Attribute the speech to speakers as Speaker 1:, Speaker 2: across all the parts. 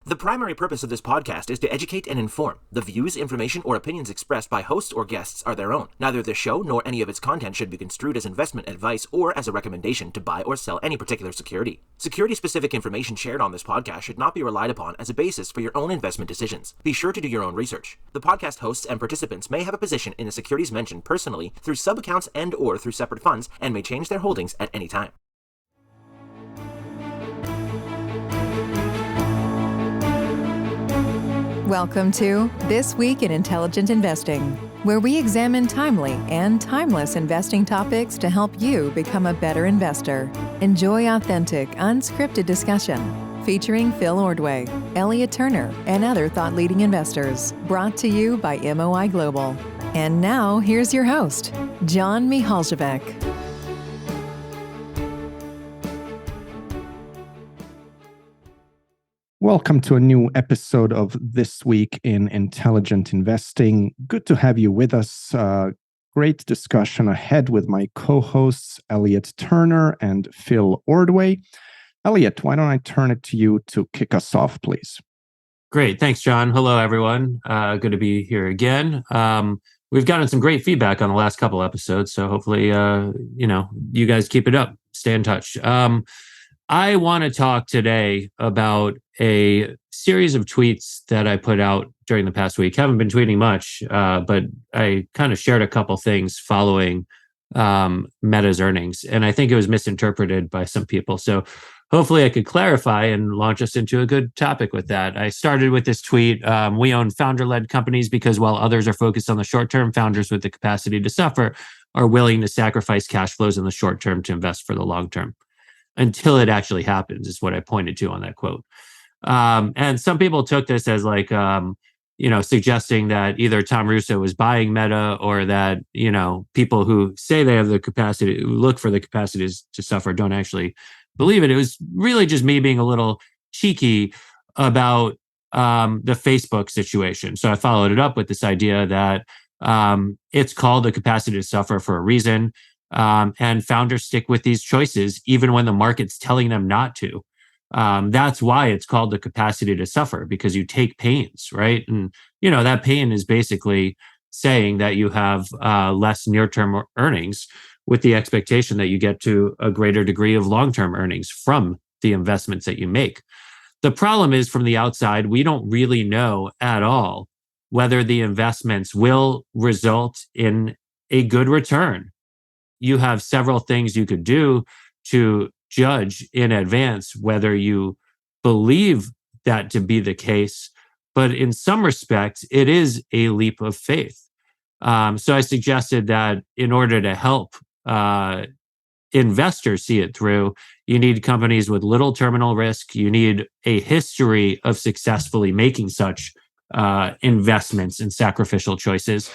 Speaker 1: The primary purpose of this podcast is to educate and inform. The views, information, or opinions expressed by hosts or guests are their own. Neither the show nor any of its content should be construed as investment advice or as a recommendation to buy or sell any particular security. Security-specific information shared on this podcast should not be relied upon as a basis for your own investment decisions. Be sure to do your own research. The podcast hosts and participants may have a position in the securities mentioned personally through sub-accounts and/or through separate funds and may change their holdings at any time.
Speaker 2: Welcome to This Week in Intelligent Investing, where we examine timely and timeless investing topics to help you become a better investor. Enjoy authentic, unscripted discussion featuring Phil Ordway, Elliot Turner, and other thought-leading investors, brought to you by MOI Global. And now, here's your host, John Mihaljevic.
Speaker 3: Welcome to a new episode of This Week in Intelligent Investing. Good to have you with us. Great discussion ahead with my co-hosts, Elliot Turner and Phil Ordway. Elliot, why don't I turn it to you to kick us off, please?
Speaker 4: Great. Thanks, John. Hello, everyone. Good to be here again. We've gotten some great feedback on the last couple episodes, so hopefully, you guys keep it up. Stay in touch. I want to talk today about a series of tweets that I put out during the past week. Haven't been tweeting much, but I kind of shared a couple things following Meta's earnings, and I think it was misinterpreted by some people. So hopefully I could clarify and launch us into a good topic with that. I started with this tweet. We own founder-led companies because while others are focused on the short term, founders with the capacity to suffer are willing to sacrifice cash flows in the short term to invest for the long term. Until it actually happens, is what I pointed to on that quote. And some people took this as like, suggesting that either Tom Russo was buying Meta or that, people who say they have the capacity, who look for the capacities to suffer, don't actually believe it. It was really just me being a little cheeky about the Facebook situation. So I followed it up with this idea that it's called the capacity to suffer for a reason. And founders stick with these choices even when the market's telling them not to. That's why it's called the capacity to suffer, because you take pains, right? And that pain is basically saying that you have less near-term earnings with the expectation that you get to a greater degree of long-term earnings from the investments that you make. The problem is, from the outside, we don't really know at all whether the investments will result in a good return. You have several things you could do to judge in advance whether you believe that to be the case. But in some respects, it is a leap of faith. So I suggested that in order to help investors see it through, you need companies with little terminal risk. You need a history of successfully making such investments and sacrificial choices.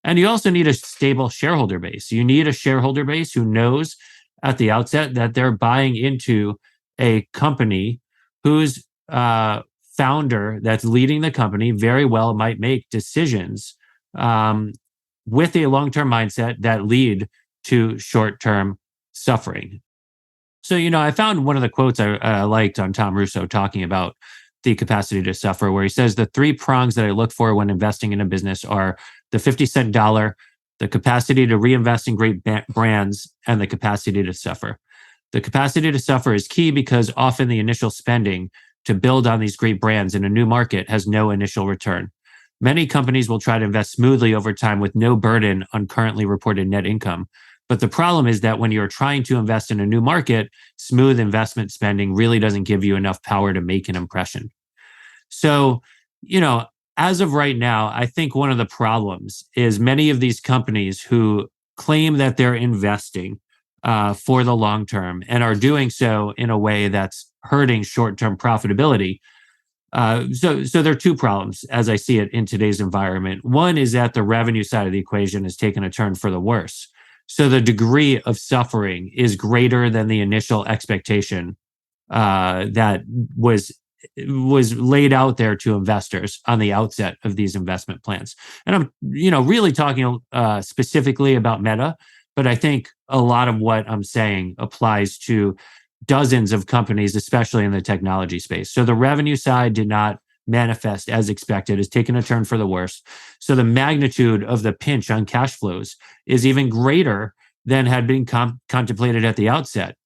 Speaker 4: And you also need a stable shareholder base. You need a shareholder base who knows at the outset that they're buying into a company whose founder that's leading the company very well might make decisions with a long-term mindset that lead to short-term suffering. So, I found one of the quotes I liked on Tom Russo talking about the capacity to suffer, where he says the three prongs that I look for when investing in a business are the 50-cent dollar, the capacity to reinvest in great brands, and the capacity to suffer. The capacity to suffer is key because often the initial spending to build on these great brands in a new market has no initial return. Many companies will try to invest smoothly over time with no burden on currently reported net income. But the problem is that when you're trying to invest in a new market, smooth investment spending really doesn't give you enough power to make an impression. So, as of right now, I think one of the problems is many of these companies who claim that they're investing for the long term and are doing so in a way that's hurting short-term profitability. So there are two problems as I see it in today's environment. One is that the revenue side of the equation has taken a turn for the worse. So the degree of suffering is greater than the initial expectation that was laid out there to investors on the outset of these investment plans. And I'm, really talking specifically about Meta, but I think a lot of what I'm saying applies to dozens of companies, especially in the technology space. So the revenue side did not manifest as expected, has taken a turn for the worse. So the magnitude of the pinch on cash flows is even greater than had been contemplated at the outset.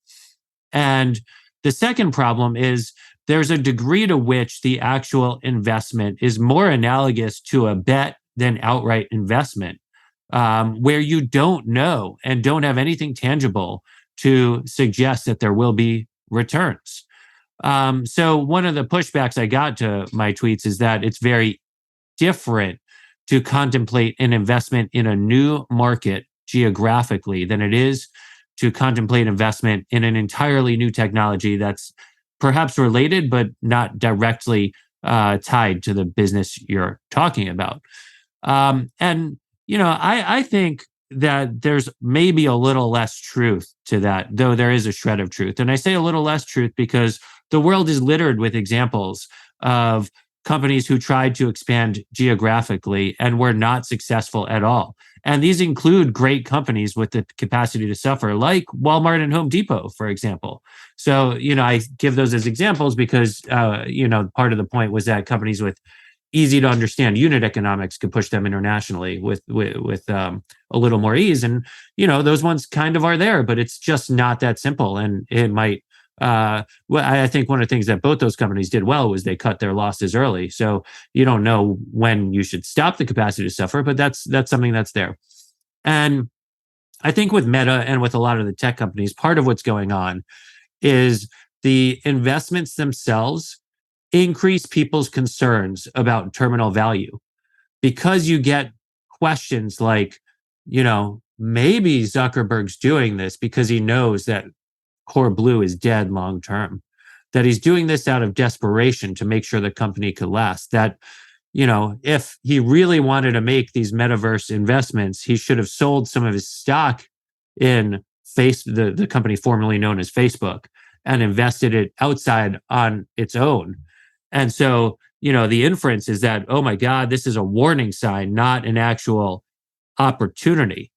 Speaker 4: And the second problem is there's a degree to which the actual investment is more analogous to a bet than outright investment, where you don't know and don't have anything tangible to suggest that there will be returns. So one of the pushbacks I got to my tweets is that it's very different to contemplate an investment in a new market geographically than it is to contemplate investment in an entirely new technology that's perhaps related, but not directly tied to the business you're talking about. And, I think that there's maybe a little less truth to that, though there is a shred of truth. And I say a little less truth because the world is littered with examples of companies who tried to expand geographically and were not successful at all. And these include great companies with the capacity to suffer, like Walmart and Home Depot, for example. So, I give those as examples because, part of the point was that companies with easy to understand unit economics could push them internationally with a little more ease. And, those ones kind of are there, but it's just not that simple. And it might, I think one of the things that both those companies did well was they cut their losses early. So you don't know when you should stop the capacity to suffer, but that's something that's there. And I think with Meta and with a lot of the tech companies, part of what's going on is the investments themselves increase people's concerns about terminal value, because you get questions like, maybe Zuckerberg's doing this because he knows that Core Blue is dead long term, that he's doing this out of desperation to make sure the company could last, that, if he really wanted to make these metaverse investments, he should have sold some of his stock in the company formerly known as Facebook, and invested it outside on its own. And so, the inference is that, oh my God, this is a warning sign, not an actual opportunity.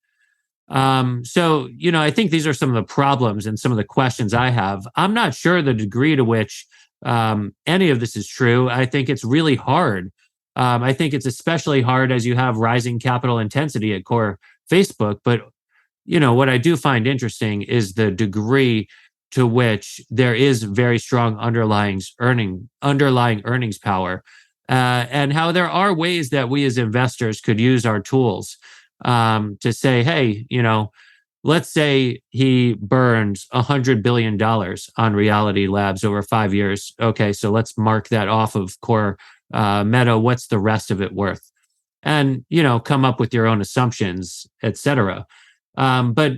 Speaker 4: So, I think these are some of the problems and some of the questions I have. I'm not sure the degree to which any of this is true. I think it's really hard. I think it's especially hard as you have rising capital intensity at core Facebook. But, what I do find interesting is the degree to which there is very strong underlying earnings power, and how there are ways that we as investors could use our tools to say, hey, let's say he burns $100 billion on Reality Labs over 5 years. Okay, so let's mark that off of core Meta. What's the rest of it worth? And, come up with your own assumptions, et cetera. But,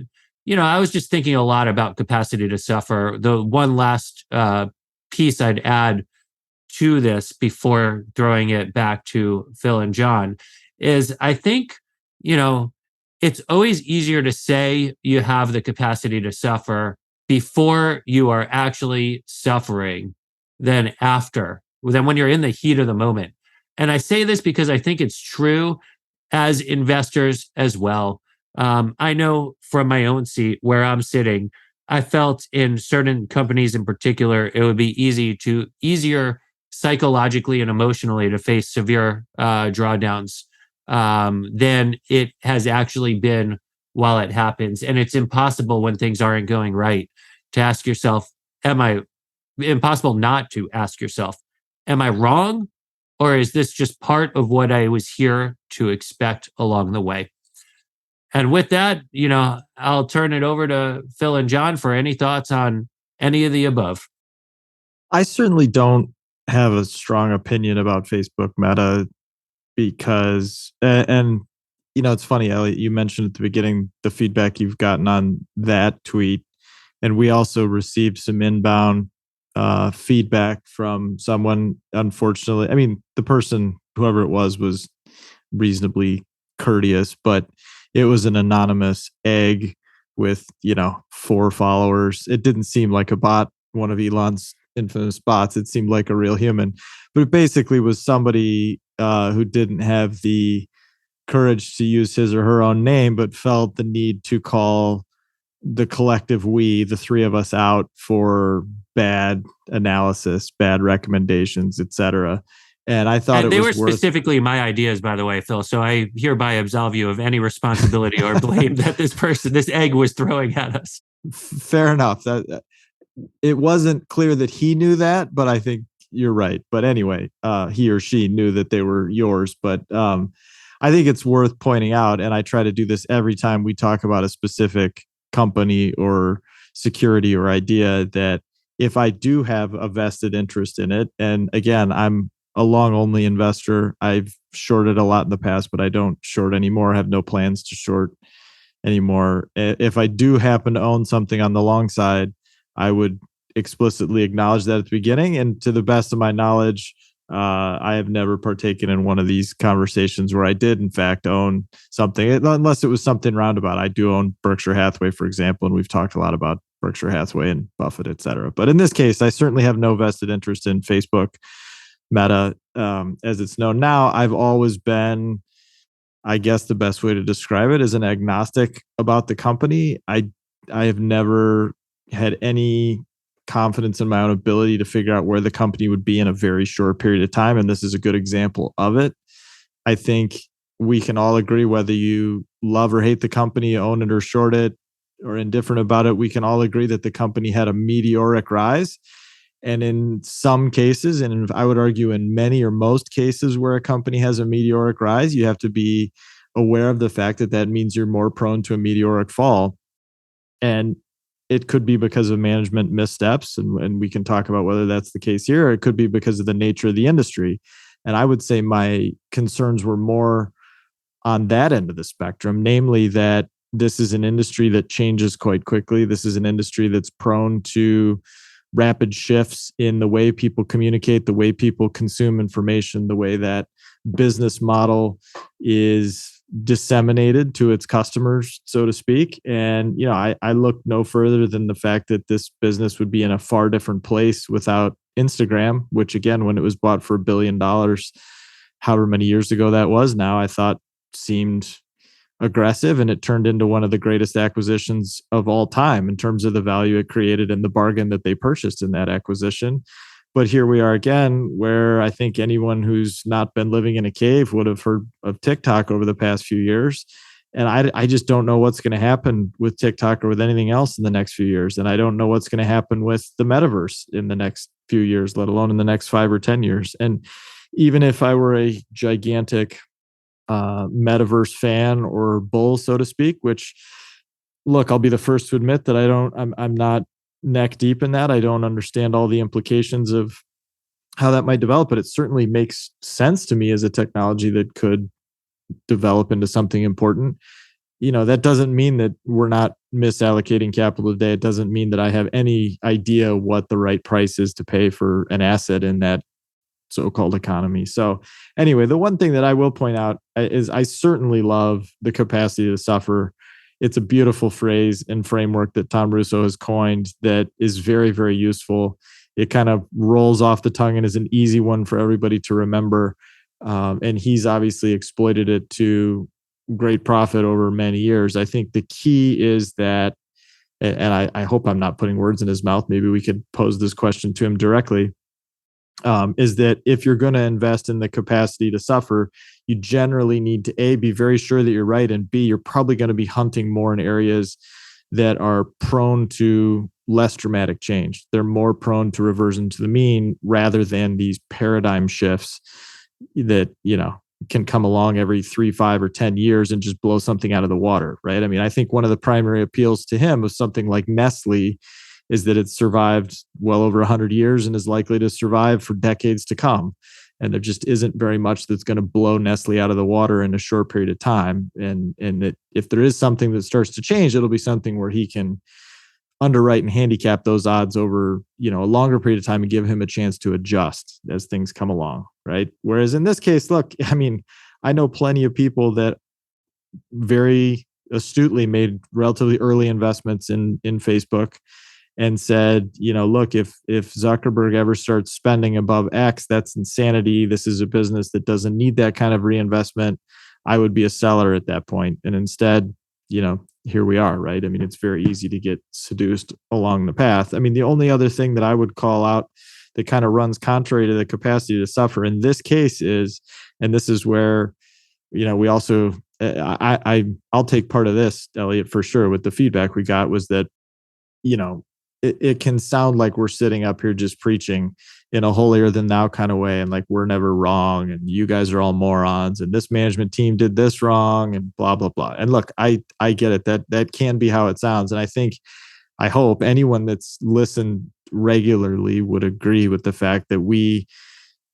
Speaker 4: I was just thinking a lot about capacity to suffer. The one last piece I'd add to this before throwing it back to Phil and John is I think, it's always easier to say you have the capacity to suffer before you are actually suffering than after, than when you're in the heat of the moment. And I say this because I think it's true as investors as well. I know from my own seat where I'm sitting, I felt in certain companies in particular, it would be easier psychologically and emotionally to face severe drawdowns than it has actually been while it happens. And it's impossible when things aren't going right to ask yourself, impossible not to ask yourself, am I wrong? Or is this just part of what I was here to expect along the way? And with that, I'll turn it over to Phil and John for any thoughts on any of the above.
Speaker 5: I certainly don't have a strong opinion about Facebook Meta because, and it's funny, Elliot, you mentioned at the beginning the feedback you've gotten on that tweet. And we also received some inbound feedback from someone, unfortunately. I mean, the person, whoever it was reasonably courteous, but it was an anonymous egg with, 4 followers. It didn't seem like a bot, one of Elon's infamous bots. It seemed like a real human, but it basically was somebody who didn't have the courage to use his or her own name, but felt the need to call the collective we, the 3 of us, out for bad analysis, bad recommendations, etc. And I thought
Speaker 4: And
Speaker 5: it
Speaker 4: they
Speaker 5: was
Speaker 4: were
Speaker 5: worth.
Speaker 4: specifically my ideas, by the way, Phil. So I hereby absolve you of any responsibility or blame that this egg was throwing at us.
Speaker 5: Fair enough. That it wasn't clear that he knew that, but I think you're right. But anyway, he or she knew that they were yours. But I think it's worth pointing out, and I try to do this every time we talk about a specific company or security or idea, that if I do have a vested interest in it, and again, I'm a long only investor. I've shorted a lot in the past, but I don't short anymore. I have no plans to short anymore. If I do happen to own something on the long side, I would explicitly acknowledge that at the beginning. And to the best of my knowledge, I have never partaken in one of these conversations where I did, in fact, own something, unless it was something roundabout. I do own Berkshire Hathaway, for example, and we've talked a lot about Berkshire Hathaway and Buffett, et cetera. But in this case, I certainly have no vested interest in Facebook, Meta, as it's known now. I've always been, I guess the best way to describe it is, an agnostic about the company. I have never had any confidence in my own ability to figure out where the company would be in a very short period of time. And this is a good example of it. I think we can all agree, whether you love or hate the company, own it or short it, or indifferent about it, we can all agree that the company had a meteoric rise. And in some cases, and I would argue in many or most cases where a company has a meteoric rise, you have to be aware of the fact that that means you're more prone to a meteoric fall. And it could be because of management missteps, and we can talk about whether that's the case here, or it could be because of the nature of the industry. And I would say my concerns were more on that end of the spectrum, namely that this is an industry that changes quite quickly. This is an industry that's prone to rapid shifts in the way people communicate, the way people consume information, the way that business model is disseminated to its customers, so to speak. And, I look no further than the fact that this business would be in a far different place without Instagram, which again, when it was bought for $1 billion, however many years ago that was now, I thought seemed aggressive, and it turned into one of the greatest acquisitions of all time in terms of the value it created and the bargain that they purchased in that acquisition. But here we are again, where I think anyone who's not been living in a cave would have heard of TikTok over the past few years. And I just don't know what's going to happen with TikTok or with anything else in the next few years. And I don't know what's going to happen with the metaverse in the next few years, let alone in the next 5 or 10 years. And even if I were a gigantic metaverse fan or bull, so to speak, which, look, I'll be the first to admit that I'm not neck deep in that. I don't understand all the implications of how that might develop, but it certainly makes sense to me as a technology that could develop into something important. That doesn't mean that we're not misallocating capital today. It doesn't mean that I have any idea what the right price is to pay for an asset in that so-called economy. So anyway, the one thing that I will point out is I certainly love the capacity to suffer. It's a beautiful phrase and framework that Tom Russo has coined that is very, very useful. It kind of rolls off the tongue and is an easy one for everybody to remember. And he's obviously exploited it to great profit over many years. I think the key is that, and I hope I'm not putting words in his mouth, maybe we could pose this question to him directly, is that if you're going to invest in the capacity to suffer, you generally need to A, be very sure that you're right, and B, you're probably going to be hunting more in areas that are prone to less dramatic change. They're more prone to reversion to the mean rather than these paradigm shifts that, can come along every 3, 5, or 10 years and just blow something out of the water, right? I mean, I think one of the primary appeals to him of something like Nestle is that it's survived well over 100 years and is likely to survive for decades to come. And there just isn't very much that's going to blow Nestle out of the water in a short period of time. And that if there is something that starts to change, it'll be something where he can underwrite and handicap those odds over, a longer period of time and give him a chance to adjust as things come along, right? Whereas in this case, look, I mean, I know plenty of people that very astutely made relatively early investments in Facebook and said, look, if Zuckerberg ever starts spending above X, that's insanity. This is a business that doesn't need that kind of reinvestment. I would be a seller at that point. And instead, here we are, right? I mean, it's very easy to get seduced along the path. I mean, the only other thing that I would call out that kind of runs contrary to the capacity to suffer. In this case and this is where, we also, I'll take part of this, Elliot, for sure. With the feedback we got was that, it can sound like we're sitting up here just preaching in a holier than thou kind of way. And like, we're never wrong. And you guys are all morons. And this management team did this wrong and blah, blah, blah. And look, I get it. That can be how it sounds. And I hope anyone that's listened regularly would agree with the fact that we,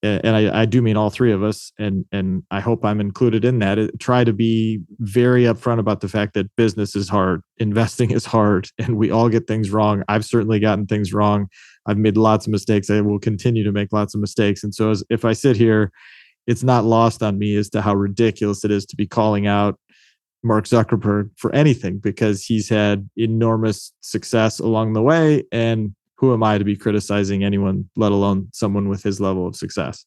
Speaker 5: and I do mean all three of us, and I hope I'm included in that, try to be very upfront about the fact that business is hard, investing is hard, and we all get things wrong. I've certainly gotten things wrong. I've made lots of mistakes. I will continue to make lots of mistakes. And so if I sit here, it's not lost on me as to how ridiculous it is to be calling out Mark Zuckerberg for anything, because he's had enormous success along the way. And who am I to be criticizing anyone, let alone someone with his level of success?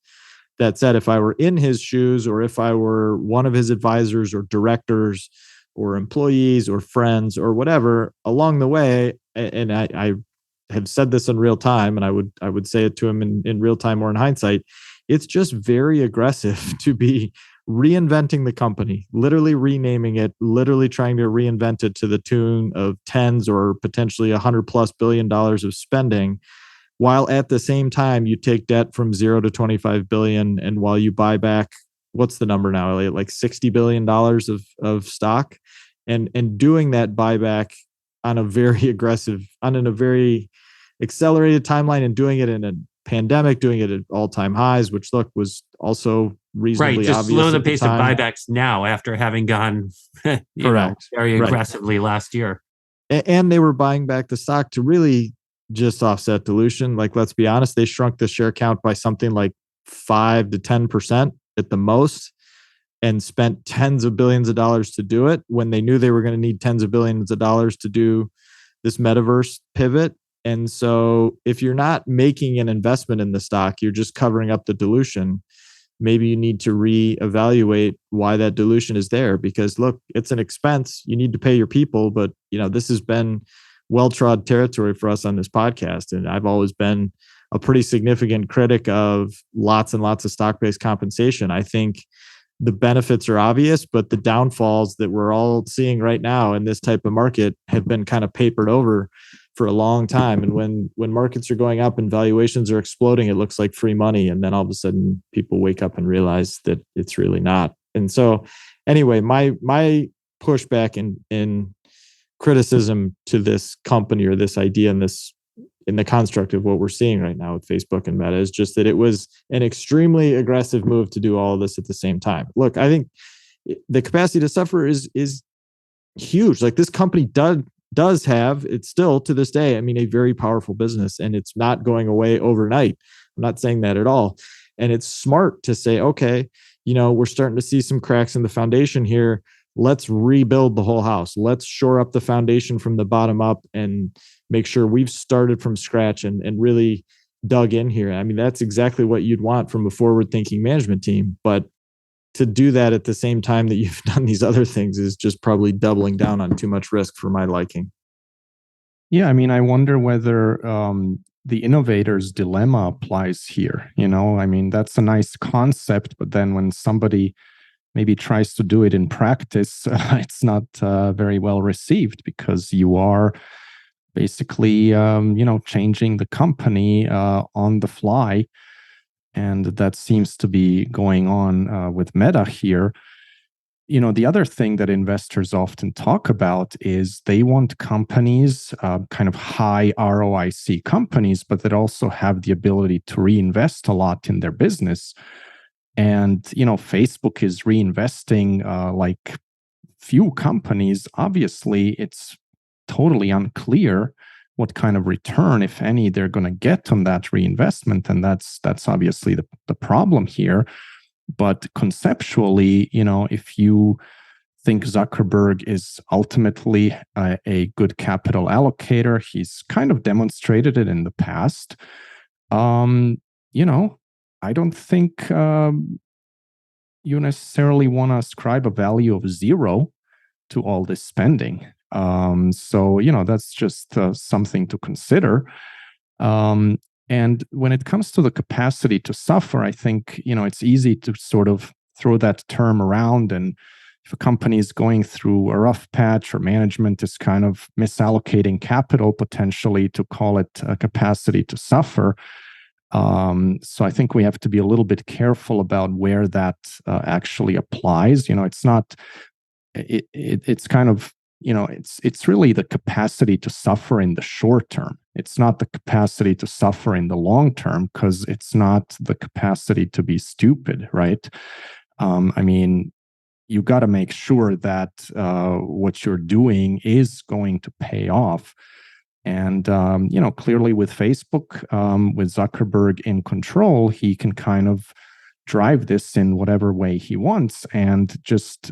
Speaker 5: That said, if I were in his shoes, or if I were one of his advisors or directors or employees or friends or whatever along the way, and I have said this in real time, and I would say it to him in real time or in hindsight, it's just very aggressive to be reinventing the company, literally renaming it, literally trying to reinvent it to the tune of tens or potentially $100+ billion of spending, while at the same time you take debt from 0 to 25 billion, and while you buy back, what's the number now, Elliot, like $60 billion of stock, and doing that buyback on a very accelerated timeline, and doing it in a pandemic, doing it at all-time highs, which look was also reasonably
Speaker 4: just
Speaker 5: obvious.
Speaker 4: slow the pace of buybacks now after having gone very aggressively last year.
Speaker 5: And they were buying back the stock to really just offset dilution. Like, let's be honest, they shrunk the share count by something like 5 to 10% at the most, and spent tens of billions of dollars to do it when they knew they were going to need tens of billions of dollars to do this metaverse pivot. And so if you're not making an investment in the stock, you're just covering up the dilution. Maybe you need to reevaluate why that dilution is there, because look, it's an expense. You need to pay your people, but this has been well-trod territory for us on this podcast. And I've always been a pretty significant critic of lots and lots of stock-based compensation. I think the benefits are obvious, but the downfalls that we're all seeing right now in this type of market have been kind of papered over for a long time. And when markets are going up and valuations are exploding, it looks like free money. And then all of a sudden people wake up and realize that it's really not. And so anyway, my pushback in criticism to this company or this idea in the construct of what we're seeing right now with Facebook and Meta is just that it was an extremely aggressive move to do all of this at the same time. Look, I think the capacity to suffer is huge. Like, this company does have, it's still to this day, a very powerful business, and it's not going away overnight. I'm not saying that at all. And it's smart to say, okay, we're starting to see some cracks in the foundation here. Let's rebuild the whole house. Let's shore up the foundation from the bottom up and make sure we've started from scratch and really dug in here. That's exactly what you'd want from a forward-thinking management team. But to do that at the same time that you've done these other things is just probably doubling down on too much risk for my liking.
Speaker 3: Yeah, I wonder whether the innovator's dilemma applies here. That's a nice concept, but then when somebody maybe tries to do it in practice, it's not very well received, because you are basically, changing the company on the fly. And that seems to be going on with Meta here. The other thing that investors often talk about is they want companies, kind of high ROIC companies, but that also have the ability to reinvest a lot in their business. And, Facebook is reinvesting like few companies. Obviously, it's totally unclear what kind of return, if any, they're going to get on that reinvestment. And that's obviously the problem here. But conceptually, if you think Zuckerberg is ultimately a good capital allocator, he's kind of demonstrated it in the past. I don't think you necessarily want to ascribe a value of 0 to all this spending. So that's just something to consider. And when it comes to the capacity to suffer, I think, it's easy to sort of throw that term around. And if a company is going through a rough patch or management is kind of misallocating capital potentially, to call it a capacity to suffer. So I think we have to be a little bit careful about where that actually applies. It's not, it's kind of, it's really the capacity to suffer in the short term. It's not the capacity to suffer in the long term, because it's not the capacity to be stupid, right? I mean, you got to make sure that what you're doing is going to pay off. And, clearly with Facebook, with Zuckerberg in control, he can kind of drive this in whatever way he wants. And just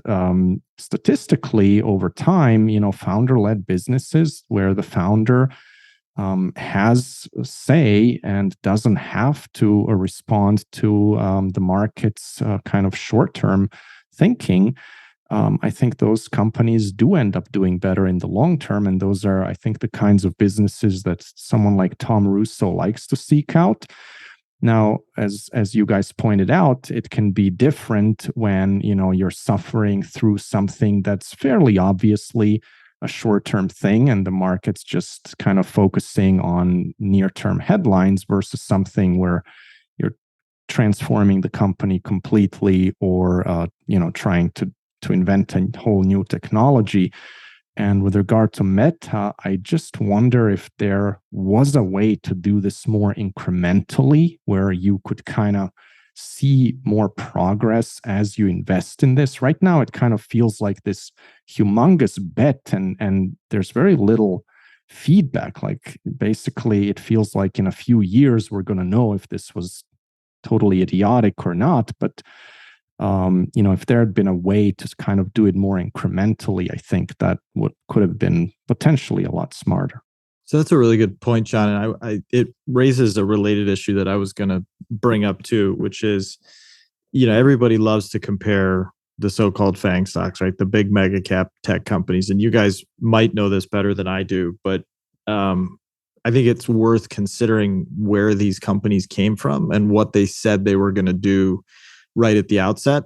Speaker 3: statistically over time, founder-led businesses where the founder has a say and doesn't have to respond to the market's kind of short-term thinking, I think those companies do end up doing better in the long term. And those are, I think, the kinds of businesses that someone like Tom Russo likes to seek out. Now, as you guys pointed out, it can be different when, you're suffering through something that's fairly obviously a short-term thing and the market's just kind of focusing on near-term headlines versus something where you're transforming the company completely or, trying to invent a whole new technology. And with regard to Meta, I just wonder if there was a way to do this more incrementally, where you could kind of see more progress as you invest in this. Right now, it kind of feels like this humongous bet, and there's very little feedback. Like, basically, it feels like in a few years, we're going to know if this was totally idiotic or not. But if there had been a way to kind of do it more incrementally, I think that could have been potentially a lot smarter.
Speaker 5: So that's a really good point, John. And it raises a related issue that I was going to bring up too, which is, everybody loves to compare the so-called FANG stocks, right? The big mega cap tech companies. And you guys might know this better than I do, but I think it's worth considering where these companies came from and what they said they were going to do right at the outset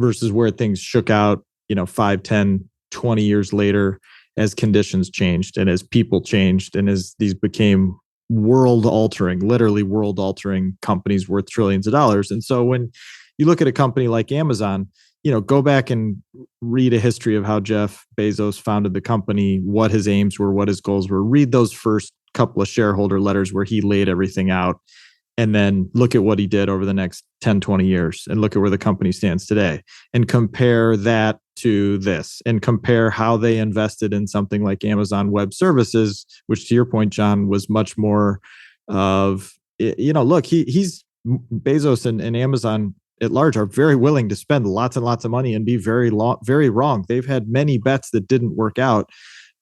Speaker 5: versus where things shook out, 5, 10, 20 years later as conditions changed and as people changed and as these became literally world altering companies worth trillions of dollars. And so when you look at a company like Amazon, go back and read a history of how Jeff Bezos founded the company, what his aims were, what his goals were. Read those first couple of shareholder letters where he laid everything out. And then look at what he did over the next 10, 20 years and look at where the company stands today and compare that to this and compare how they invested in something like Amazon Web Services, which to your point, John, was much more of, look, he's Bezos and Amazon at large are very willing to spend lots and lots of money and be very wrong. They've had many bets that didn't work out,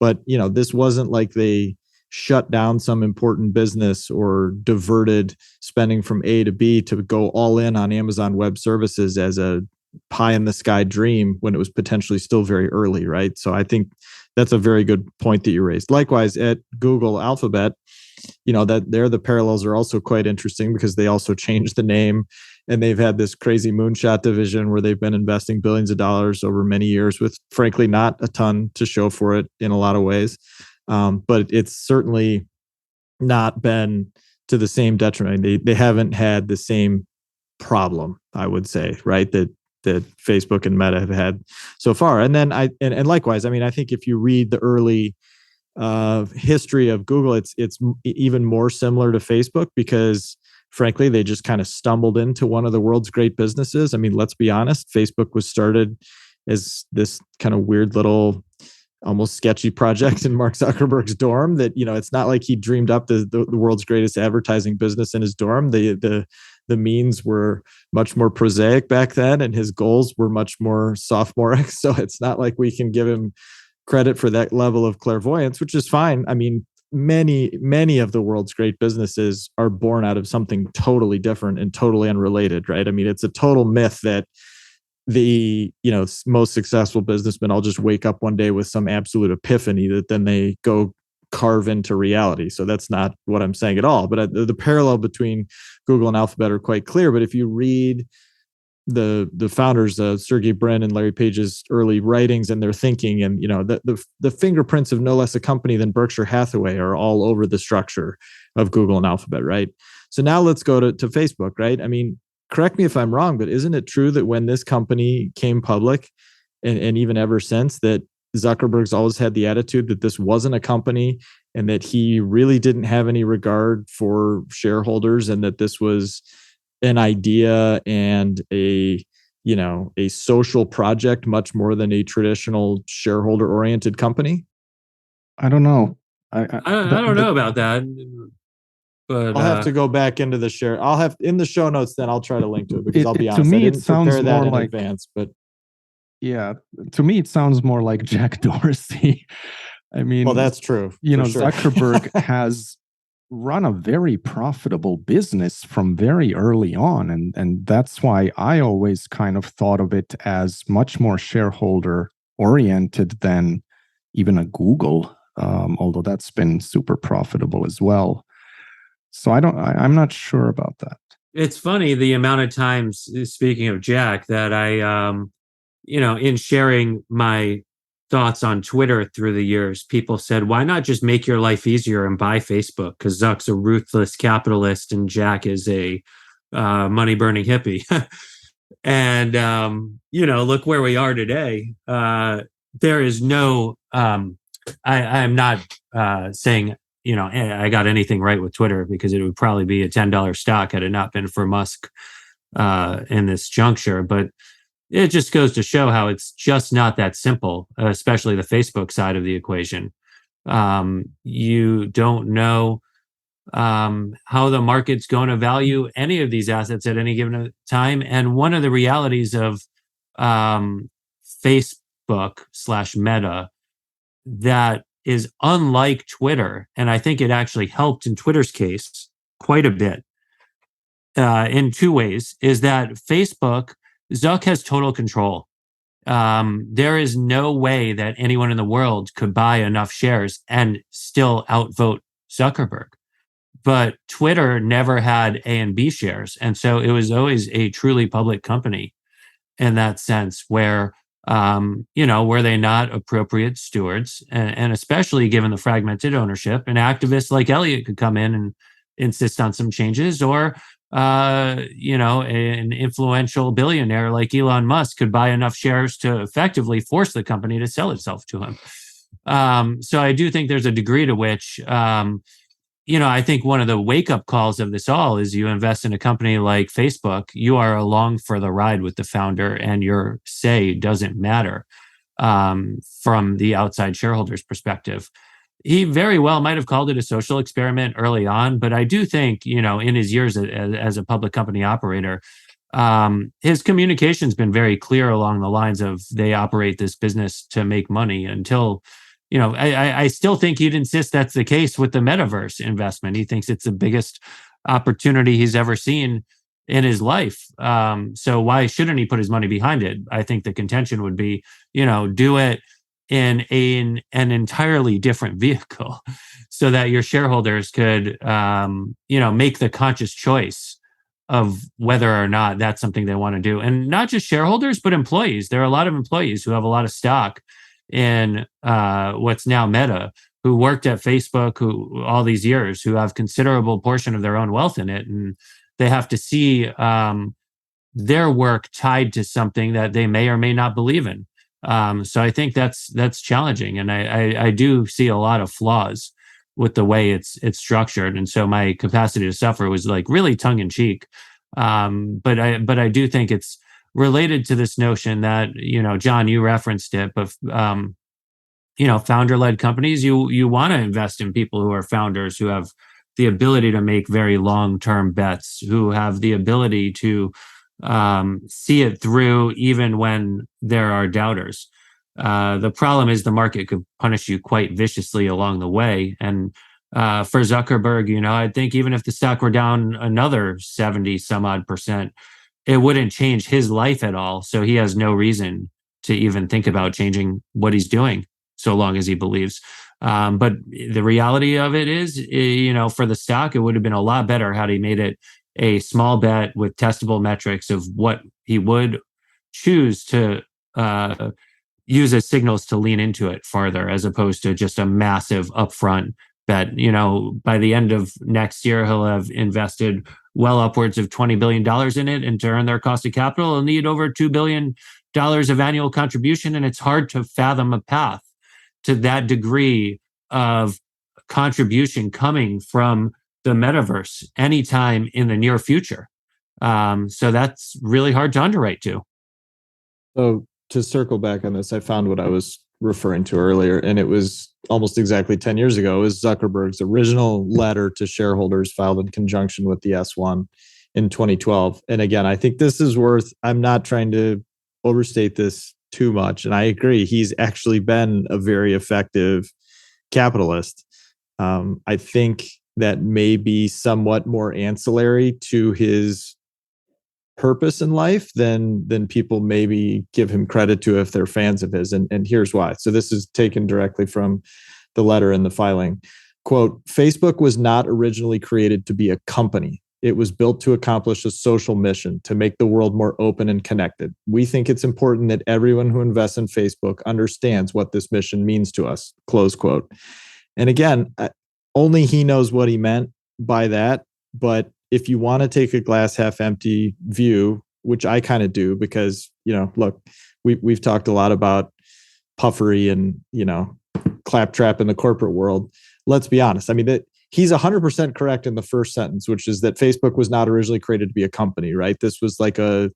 Speaker 5: but this wasn't like they shut down some important business or diverted spending from A to B to go all in on Amazon Web Services as a pie in the sky dream when it was potentially still very early, right? So I think that's a very good point that you raised. Likewise, at Google Alphabet, that there the parallels are also quite interesting because they also changed the name and they've had this crazy moonshot division where they've been investing billions of dollars over many years with frankly not a ton to show for it in a lot of ways. But it's certainly not been to the same detriment. They haven't had the same problem, I would say, right? That Facebook and Meta have had so far. And then and likewise, I think if you read the early history of Google, it's even more similar to Facebook because frankly, they just kind of stumbled into one of the world's great businesses. Let's be honest, Facebook was started as this kind of weird little almost sketchy project in Mark Zuckerberg's dorm that, it's not like he dreamed up the world's greatest advertising business in his dorm. The means were much more prosaic back then and his goals were much more sophomoric. So it's not like we can give him credit for that level of clairvoyance, which is fine. Many of the world's great businesses are born out of something totally different and totally unrelated, right? It's a total myth that the most successful businessmen all just wake up one day with some absolute epiphany that then they go carve into reality. So that's not what I'm saying at all. But the parallel between Google and Alphabet are quite clear. But if you read the founders, Sergey Brin and Larry Page's early writings and their thinking, and the fingerprints of no less a company than Berkshire Hathaway are all over the structure of Google and Alphabet, right? So now let's go to Facebook, right? I mean, correct me if I'm wrong, but isn't it true that when this company came public, and even ever since, that Zuckerberg's always had the attitude that this wasn't a company and that he really didn't have any regard for shareholders, and that this was an idea and a social project much more than a traditional shareholder oriented company?
Speaker 3: I don't know.
Speaker 4: I don't know about that, but
Speaker 5: I'll have to go back into the share. I'll have in the show notes. Then I'll try to link to it, because I'll be honest,
Speaker 3: to me,
Speaker 5: I didn't
Speaker 3: it sounds
Speaker 5: prepare that
Speaker 3: more
Speaker 5: in
Speaker 3: like
Speaker 5: advance. But
Speaker 3: yeah, to me, it sounds more like Jack Dorsey. I mean,
Speaker 5: well, that's true.
Speaker 3: Sure.
Speaker 5: Zuckerberg
Speaker 3: has run a very profitable business from very early on. And that's why I always kind of thought of it as much more shareholder oriented than even a Google, although that's been super profitable as well. So I'm not sure about that.
Speaker 4: It's funny the amount of times, speaking of Jack, that I, in sharing my thoughts on Twitter through the years, people said, why not just make your life easier and buy Facebook? Because Zuck's a ruthless capitalist and Jack is a money-burning hippie. And, look where we are today. There is no, I'm not saying, I got anything right with Twitter, because it would probably be a $10 stock had it not been for Musk in this juncture. But it just goes to show how it's just not that simple, especially the Facebook side of the equation. You don't know how the market's going to value any of these assets at any given time. And one of the realities of Facebook/Meta that is unlike Twitter, and I think it actually helped in Twitter's case quite a bit in two ways, is that Facebook, Zuck has total control. There is no way that anyone in the world could buy enough shares and still outvote Zuckerberg. But Twitter never had A and B shares. And so it was always a truly public company in that sense, where, were they not appropriate stewards? And especially given the fragmented ownership, an activist like Elliot could come in and insist on some changes, or an influential billionaire like Elon Musk could buy enough shares to effectively force the company to sell itself to him. So I do think there's a degree to which, I think one of the wake-up calls of this all is you invest in a company like Facebook, you are along for the ride with the founder, and your say doesn't matter from the outside shareholders' perspective. He very well might have called it a social experiment early on, but I do think, in his years as a public company operator, his communication's been very clear along the lines of they operate this business to make money until, I still think he'd insist that's the case with the metaverse investment. He thinks it's the biggest opportunity he's ever seen in his life. So why shouldn't he put his money behind it? I think the contention would be, do it in an entirely different vehicle so that your shareholders could, make the conscious choice of whether or not that's something they want to do. And not just shareholders, but employees. There are a lot of employees who have a lot of stock in what's now Meta, who worked at Facebook who all these years, who have considerable portion of their own wealth in it. And they have to see their work tied to something that they may or may not believe in. So I think that's challenging, and I do see a lot of flaws with the way it's structured, and so my capacity to suffer was like really tongue in cheek. But I do think it's related to this notion that John, you referenced it, but founder-led companies, you want to invest in people who are founders, who have the ability to make very long-term bets, who have the ability to see it through even when there are doubters. The problem is the market could punish you quite viciously along the way. And for Zuckerberg, I think even if the stock were down another 70 some odd percent, it wouldn't change his life at all. So he has no reason to even think about changing what he's doing, so long as he believes. But the reality of it is, for the stock, it would have been a lot better had he made it a small bet with testable metrics of what he would choose to use as signals to lean into it farther, as opposed to just a massive upfront bet. By the end of next year, he'll have invested well upwards of $20 billion in it, and to earn their cost of capital, he'll need over $2 billion of annual contribution. And it's hard to fathom a path to that degree of contribution coming from the metaverse anytime in the near future. So that's really hard to underwrite to.
Speaker 5: So to circle back on this, I found what I was referring to earlier, and it was almost exactly 10 years ago. It was Zuckerberg's original letter to shareholders filed in conjunction with the S1 in 2012. And again, I think this is I'm not trying to overstate this too much. And I agree, he's actually been a very effective capitalist. I think that may be somewhat more ancillary to his purpose in life than people maybe give him credit to if they're fans of his. And here's why. So this is taken directly from the letter in the filing. Quote, Facebook was not originally created to be a company. It was built to accomplish a social mission, to make the world more open and connected. We think it's important that everyone who invests in Facebook understands what this mission means to us, close quote. And again, only he knows what he meant by that. But if you want to take a glass half empty view, which I kind of do, because, look, we've talked a lot about puffery and, claptrap in the corporate world. Let's be honest. I mean, that he's 100% correct in the first sentence, which is that Facebook was not originally created to be a company, right? This was like a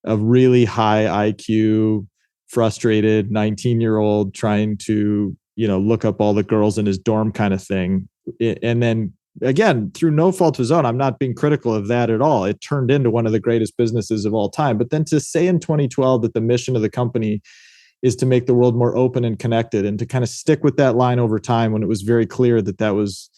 Speaker 5: really high IQ, frustrated 19-year-old trying to, look up all the girls in his dorm kind of thing. And then again, through no fault of his own, I'm not being critical of that at all. It turned into one of the greatest businesses of all time. But then to say in 2012 that the mission of the company is to make the world more open and connected, and to kind of stick with that line over time when it was very clear that was,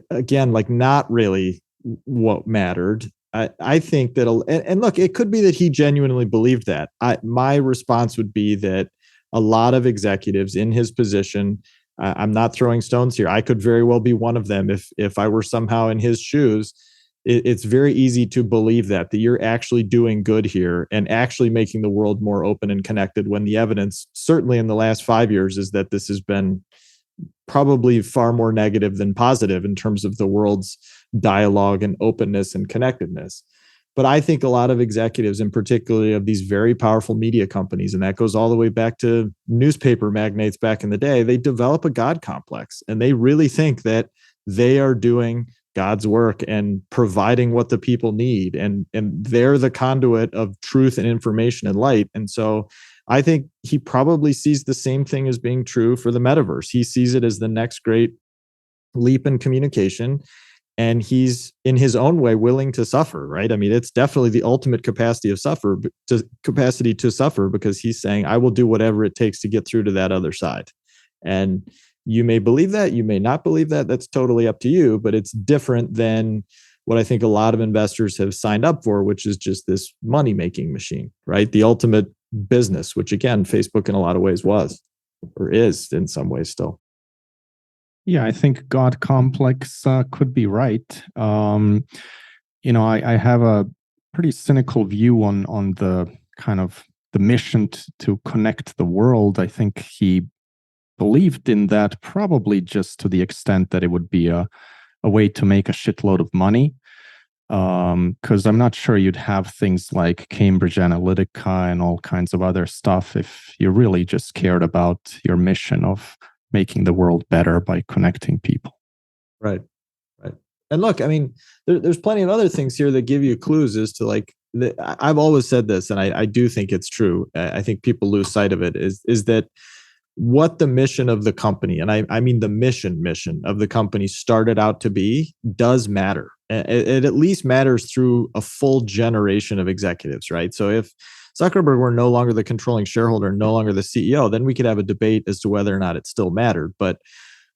Speaker 5: again, like not really what mattered. I think that, and look, it could be that he genuinely believed that. My response would be that a lot of executives in his position, I'm not throwing stones here, I could very well be one of them if I were somehow in his shoes. It's very easy to believe that you're actually doing good here and actually making the world more open and connected, when the evidence, certainly in the last 5 years, is that this has been probably far more negative than positive in terms of the world's dialogue and openness and connectedness. But I think a lot of executives, and particularly of these very powerful media companies, and that goes all the way back to newspaper magnates back in the day, they develop a God complex, and they really think that they are doing God's work and providing what the people need. And they're the conduit of truth and information and light. And so I think he probably sees the same thing as being true for the metaverse. He sees it as the next great leap in communication. And he's, in his own way, willing to suffer, right? I mean, it's definitely the ultimate capacity to suffer, because he's saying, I will do whatever it takes to get through to that other side. And you may believe that, you may not believe that. That's totally up to you, but it's different than what I think a lot of investors have signed up for, which is just this money-making machine, right? The ultimate business, which again, Facebook in a lot of ways was, or is in some ways still.
Speaker 3: Yeah, I think God complex could be right. I have a pretty cynical view on the kind of the mission to connect the world. I think he believed in that probably just to the extent that it would be a way to make a shitload of money. Because I'm not sure you'd have things like Cambridge Analytica and all kinds of other stuff if you really just cared about your mission of making the world better by connecting people.
Speaker 5: Right. And look, I mean, there's plenty of other things here that give you clues as to I've always said this, and I do think it's true. I think people lose sight of it, is that what the mission of the company, and I mean the mission of the company started out to be, does matter. It at least matters through a full generation of executives, right? So if Zuckerberg were no longer the controlling shareholder, no longer the CEO, then we could have a debate as to whether or not it still mattered. But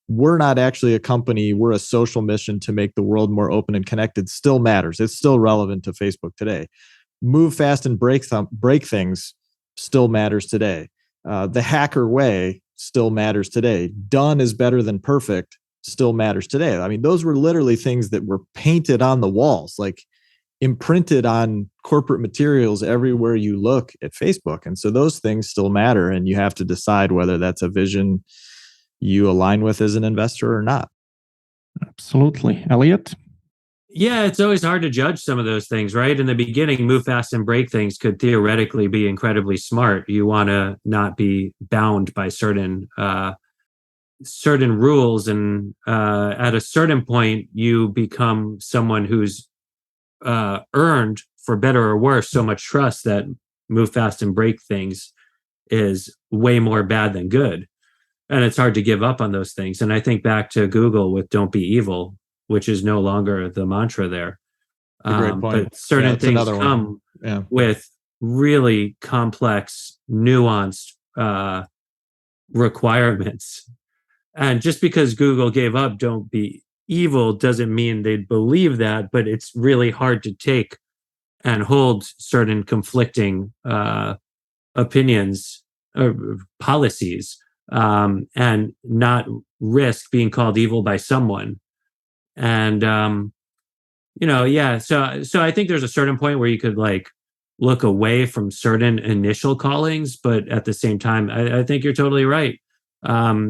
Speaker 5: we're not actually a company. We're a social mission to make the world more open and connected. Still matters. It's still relevant to Facebook today. Move fast and break things still matters today. The hacker way still matters today. Done is better than perfect still matters today. I mean, those were literally things that were painted on the walls, like imprinted on corporate materials everywhere you look at Facebook. And so those things still matter, and you have to decide whether that's a vision you align with as an investor or not.
Speaker 3: Absolutely. Elliot?
Speaker 4: Yeah, it's always hard to judge some of those things, right? In the beginning, move fast and break things could theoretically be incredibly smart. You want to not be bound by certain rules, and at a certain point, you become someone who's earned, for better or worse, so much trust that move fast and break things is way more bad than good. And it's hard to give up on those things. And I think back to Google with "Don't be evil," which is no longer the mantra there.
Speaker 5: Great point.
Speaker 4: But certain things come with really complex, nuanced requirements. And just because Google gave up "Don't be evil" doesn't mean they believe that, but it's really hard to take and hold certain conflicting opinions or policies, and not risk being called evil by someone. And so I think there's a certain point where you could like look away from certain initial callings, but at the same time, I think you're totally right.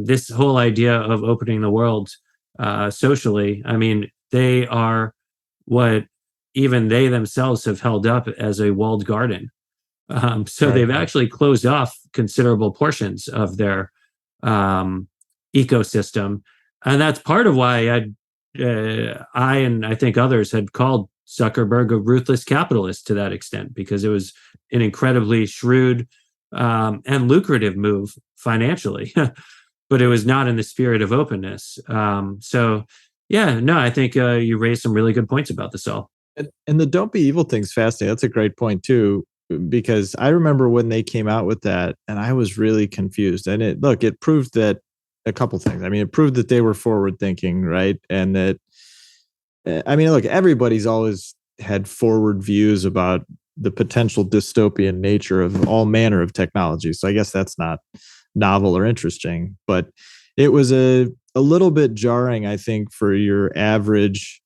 Speaker 4: This whole idea of opening the world socially, I mean, they are what even they themselves have held up as a walled garden. So they've actually closed off considerable portions of their ecosystem. And that's part of why I and I think others had called Zuckerberg a ruthless capitalist to that extent, because it was an incredibly shrewd and lucrative move financially, but it was not in the spirit of openness. I think you raised some really good points about this all.
Speaker 5: And the "Don't be evil" thing's fascinating. That's a great point too, because I remember when they came out with that, and I was really confused. And it proved that a couple things. I mean, it proved that they were forward thinking, right? And that, I mean, look, everybody's always had forward views about the potential dystopian nature of all manner of technology. So I guess that's not novel or interesting, but it was a little bit jarring, I think, for your average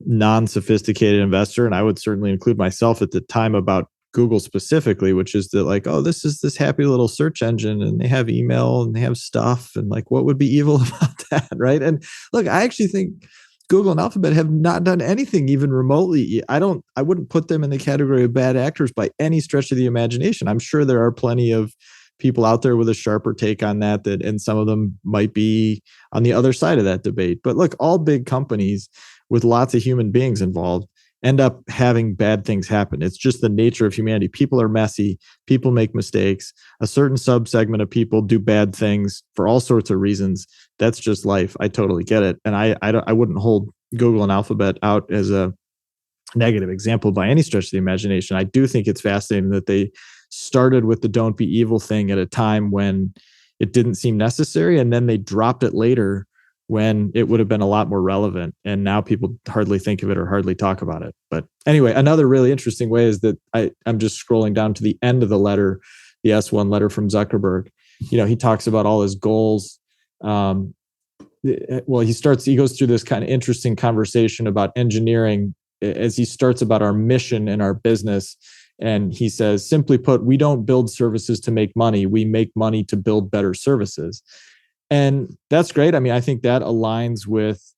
Speaker 5: non-sophisticated investor. And I would certainly include myself at the time, about Google specifically, which is that like, oh, this is this happy little search engine, and they have email and they have stuff, and like, what would be evil about that, right? And look, I actually think Google and Alphabet have not done anything even remotely. I wouldn't put them in the category of bad actors by any stretch of the imagination. I'm sure there are plenty of people out there with a sharper take on that, and some of them might be on the other side of that debate. But look, all big companies with lots of human beings involved end up having bad things happen. It's just the nature of humanity. People are messy. People make mistakes. A certain subsegment of people do bad things for all sorts of reasons. That's just life. I totally get it. And I wouldn't hold Google and Alphabet out as a negative example by any stretch of the imagination. I do think it's fascinating that they started with the "Don't be evil" thing at a time when it didn't seem necessary, and then they dropped it later when it would have been a lot more relevant. And now people hardly think of it or hardly talk about it. But anyway, another really interesting way is that I'm just scrolling down to the end of the letter, the S1 letter from Zuckerberg. He talks about all his goals. He goes through this kind of interesting conversation about engineering as he starts about our mission in our business. And he says, simply put, we don't build services to make money. We make money to build better services. And that's great. I mean, I think that aligns with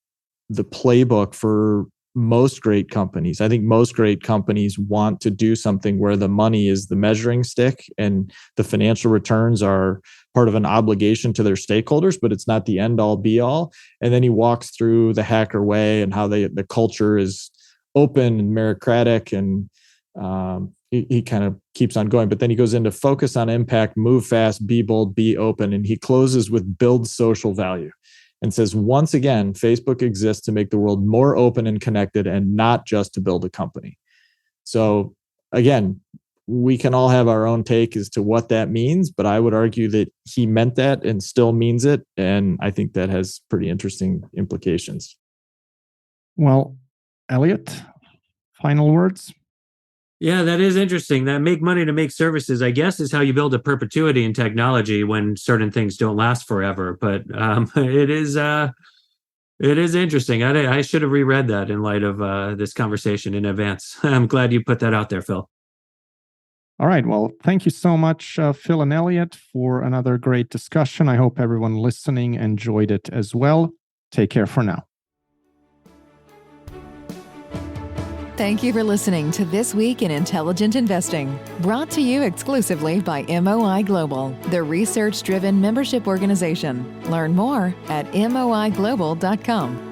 Speaker 5: the playbook for most great companies. I think most great companies want to do something where the money is the measuring stick and the financial returns are part of an obligation to their stakeholders, but it's not the end all be all. And then he walks through the hacker way and how the culture is open and meritocratic, and he kind of keeps on going, but then he goes into focus on impact, move fast, be bold, be open. And he closes with build social value and says, once again, Facebook exists to make the world more open and connected, and not just to build a company. So again, we can all have our own take as to what that means, but I would argue that he meant that and still means it. And I think that has pretty interesting implications.
Speaker 3: Well, Elliot, final words?
Speaker 4: Yeah, that is interesting. That make money to make services, I guess, is how you build a perpetuity in technology when certain things don't last forever. But it is interesting. I should have reread that in light of this conversation in advance. I'm glad you put that out there, Phil.
Speaker 3: All right. Well, thank you so much, Phil and Elliot, for another great discussion. I hope everyone listening enjoyed it as well. Take care for now.
Speaker 2: Thank you for listening to This Week in Intelligent Investing, brought to you exclusively by MOI Global, the research-driven membership organization. Learn more at moiglobal.com.